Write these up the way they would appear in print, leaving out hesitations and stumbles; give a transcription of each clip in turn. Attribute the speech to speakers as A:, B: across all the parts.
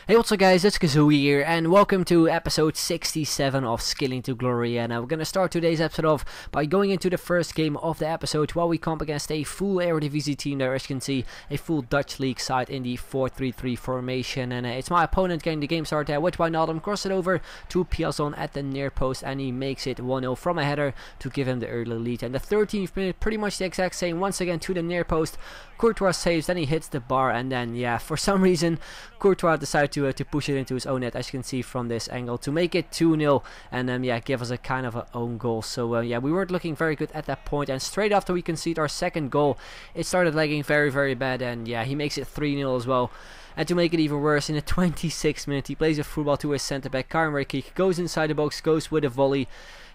A: Hey, what's up guys, it's Kazooie here and welcome to episode 67 of Scaling to Glory. And we're gonna start today's episode off by going into the first game of the episode while we comp against a full Eredivisie team there. As you can see, a full Dutch league side in the 4-3-3 formation, and it's my opponent getting the game started with Wijnaldum. Cross it over to Piazon at the near post and he makes it 1-0 from a header to give him the early lead. And the 13th minute, pretty much the exact same, once again to the near post. Courtois saves, then he hits the bar, and then yeah, for some reason Courtois decided to push it into his own net, as you can see from this angle, to make it 2-0 and yeah, give us a kind of an own goal. So yeah, we weren't looking very good at that point, and straight after we concede our second goal, it started lagging very bad, and yeah, he makes it 3-0 as well. And to make it even worse, in the 26th minute, he plays a football to his centre back, Karim, goes inside the box, goes with a volley,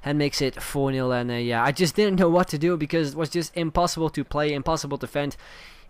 A: and makes it 4-0. And yeah, I just didn't know what to do because it was just impossible to play, impossible to defend.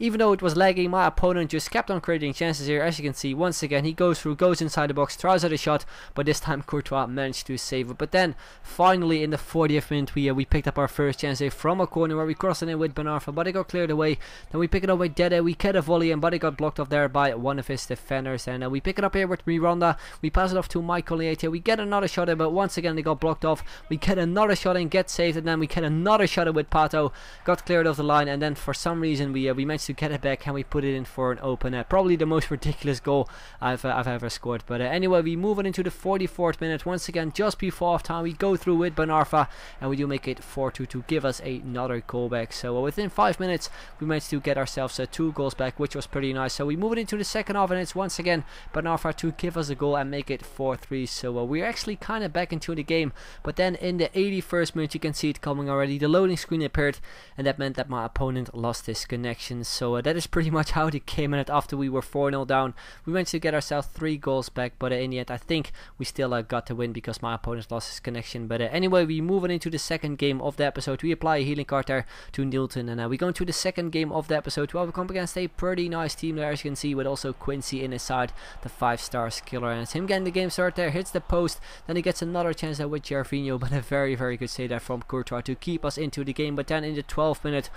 A: Even though it was lagging, my opponent just kept on creating chances here. As you can see, once again, he goes through, goes inside the box, tries out a shot, but this time Courtois managed to save it. But then, finally, in the 40th minute, we picked up our first chance here from a corner where we crossed it in with Ben Arfa, but it got cleared away. Then we pick it up with Dede, we get a volley, but it got blocked off there by one of his defenders. And we pick it up here with Miranda, we pass it off to Michael Liete, we get another shot in, but once again, they got blocked off. We get another shot in, get saved, and then we get another shot in with Pato, got cleared off the line, and then for some reason, we managed to get it back and we put it in for an open net. Probably the most ridiculous goal I've ever scored. But anyway, we move on into the 44th minute. Once again, just before half time, we go through with Ben Arfa and we do make it 4-2 to give us another goal back. So within 5 minutes, we managed to get ourselves 2 goals back, which was pretty nice. So we move it into the second half, and it's once again Ben Arfa to give us a goal and make it 4-3. So we're actually kind of back into the game. But then in the 81st minute, you can see it coming already. The loading screen appeared, and that meant that my opponent lost his connection. So that is pretty much how the game ended after we were 4-0 down. We managed to get ourselves 3 goals back, but in the end I think we still got the win because my opponent lost his connection. But anyway, we move on into the second game of the episode. We apply a healing card there to Nilton, and we go into the second game of the episode. Well, we come against a pretty nice team there, as you can see, with also Quincy in his side, the 5-star skiller, and it's him getting the game started there, hits the post, then he gets another chance there with Gervinho, but a very good save there from Courtois to keep us into the game. But then in the 12th minute,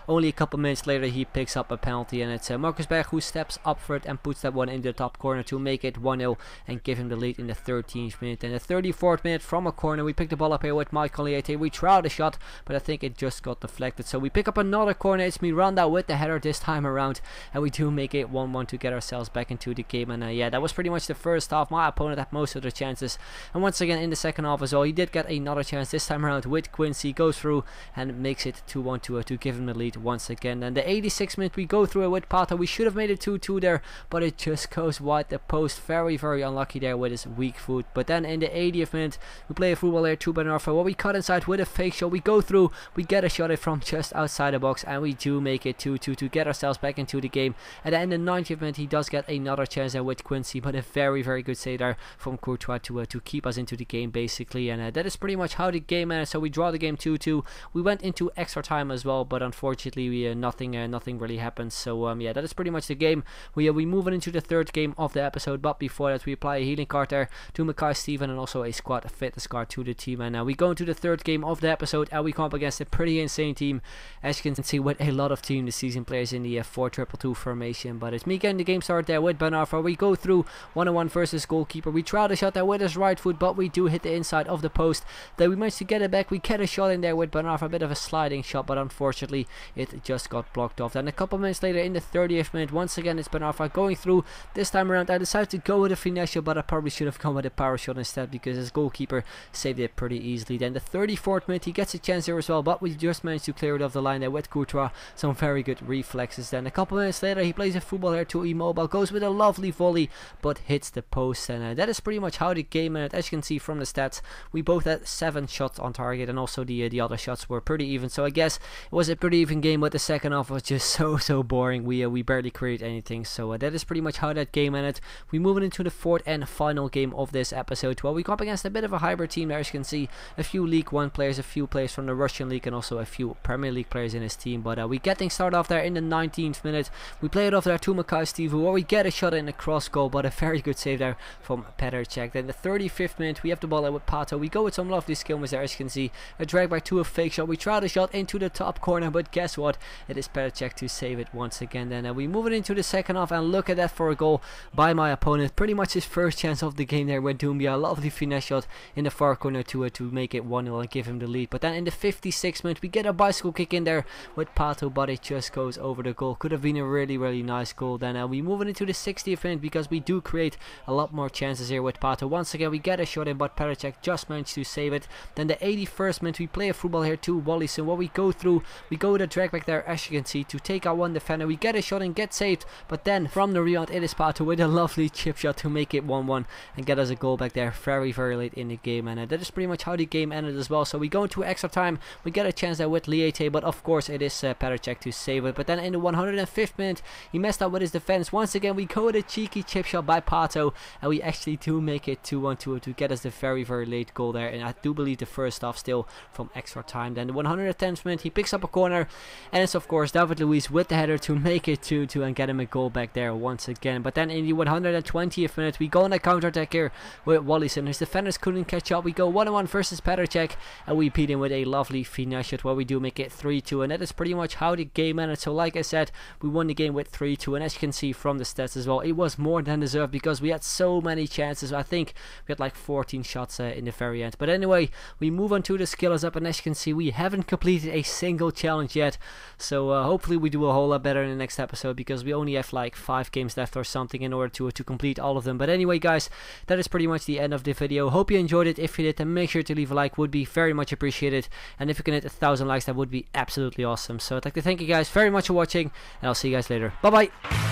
A: only a couple minutes later, he picks up a penalty, and it's Marcus Berg who steps up for it and puts that one into the top corner to make it 1-0 and give him the lead in the 13th minute. And the 34th minute, from a corner, we pick the ball up here with Michael Liete. We try the shot, but I think it just got deflected. So we pick up another corner. It's Miranda with the header this time around, and we do make it 1-1 to get ourselves back into the game. And yeah, that was pretty much the first half. My opponent had most of the chances, and once again in the second half as well, he did get another chance this time around with Quincy. Goes through and makes it 2-1 to give him the lead once again. And the 86th minute, we go through it with Pato. We should have made it 2-2 there, but it just goes wide the post. Very unlucky there with his weak foot. But then in the 80th minute, we play a football there to Ben Arfa. Well, we cut inside with a fake shot. We go through, we get a shot from just outside the box, and we do make it 2-2 to get ourselves back into the game. And then in the 90th minute, he does get another chance there with Quincy, but a very good save there from Courtois to keep us into the game basically. And that is pretty much how the game ended. So we draw the game 2-2. We went into extra time as well, but unfortunately we nothing really happened. So yeah, that is pretty much the game. We move on into the third game of the episode, but before that we apply a healing card there to Mackay Steven and also a squad fitness card to the team. And we go into the third game of the episode, and we come up against a pretty insane team, as you can see, with a lot of team this season players in the 4-2-2 formation. But it's me getting the game started there with Ben Arfa. We go through 1-on-1 versus goalkeeper. We try the shot there with his right foot, but we do hit the inside of the post. Then we managed to get it back. We get a shot in there with Ben Arfa, a bit of a sliding shot, but unfortunately it just got blocked off. Then a couple minutes later in the 30th minute, once again it's Ben Arfa going through. This time around I decided to go with a finesse shot, but I probably should have gone with a power shot instead because his goalkeeper saved it pretty easily. Then the 34th minute, he gets a chance there as well, but we just managed to clear it off the line there with Courtois. Some very good reflexes. Then a couple minutes later, he plays a football here to Immobile, goes with a lovely volley, but hits the post. And that is pretty much how the game ended. As you can see from the stats, we both had 7 shots on target, and also the other shots were pretty even. So I guess it was a pretty even game, but the second half was just so boring. We barely created anything. So that is pretty much how that game ended. We move into the fourth and final game of this episode. Well, we come up against a bit of a hybrid team there. As you can see, a few League 1 players, a few players from the Russian League, and also a few Premier League players in his team. But we get things started off there in the 19th minute. We play it off there to Mackay Steven, where we get a shot in a cross goal, but a very good save there from Petr Cech. Then the 35th minute, we have the ball out with Pato. We go with some lovely skill moves there, as you can see. A drag back to a fake shot. We try the shot into the top corner, but guess what? It is Petr Cech to save it once again. Then we move it into the second half, and look at that for a goal by my opponent. Pretty much his first chance of the game there with Doumbia. A lovely finesse shot in the far corner to make it 1-0 and give him the lead. But then in the 56th minute we get a bicycle kick in there with Pato, but it just goes over the goal. Could have been a really nice goal. Then we move it into the 60th minute because we do create a lot more chances here with Pato. Once again we get a shot in, but Pericek just managed to save it. Then the 81st minute we play a football here to Wallison. What we go through, we go with a drag back there, as you can see, to take out one defender. We get a shot and get saved, but then from the rebound it is Pato with a lovely chip shot to make it 1-1 and get us a goal back there very late in the game. And that is pretty much how the game ended as well. So we go into extra time, we get a chance there with Liete, but of course it is Pericek to save it. But then in the 105th minute he messed up with his defense. Once again we go with a cheeky chip shot by Pato, and we actually do make it 2-1 to get us the very late goal there. And I do believe the first half still from extra time. Then the 110th minute he picks up a corner, and it's of course David Luiz with the header to make it 2-2 and get him a goal back there once again. But then in the 120th minute we go on a counter attack here with Wallison. His defenders couldn't catch up. We go 1-on-1 versus Pericek, and we beat him with a lovely finesse shot where we do make it 3-2, and that is pretty much how the game ended. So like I said, we won the game with 3-2, and as you can see from the stats as well, it was more than deserved because we had so many chances. I think we had like 14 shots in the very end. But anyway, we move on to the skillers up, and as you can see we haven't completed a single challenge yet. So hopefully we do a whole lot better in the next episode, because we only have like 5 games left or something in order to complete all of them. But anyway guys, that is pretty much the end of the video. Hope you enjoyed it. If you did, then make sure to leave a like, would be very much appreciated. And if you can hit 1,000 likes, that would be absolutely awesome. So I'd like to thank you guys very much for watching, and I'll see you guys later. Bye bye.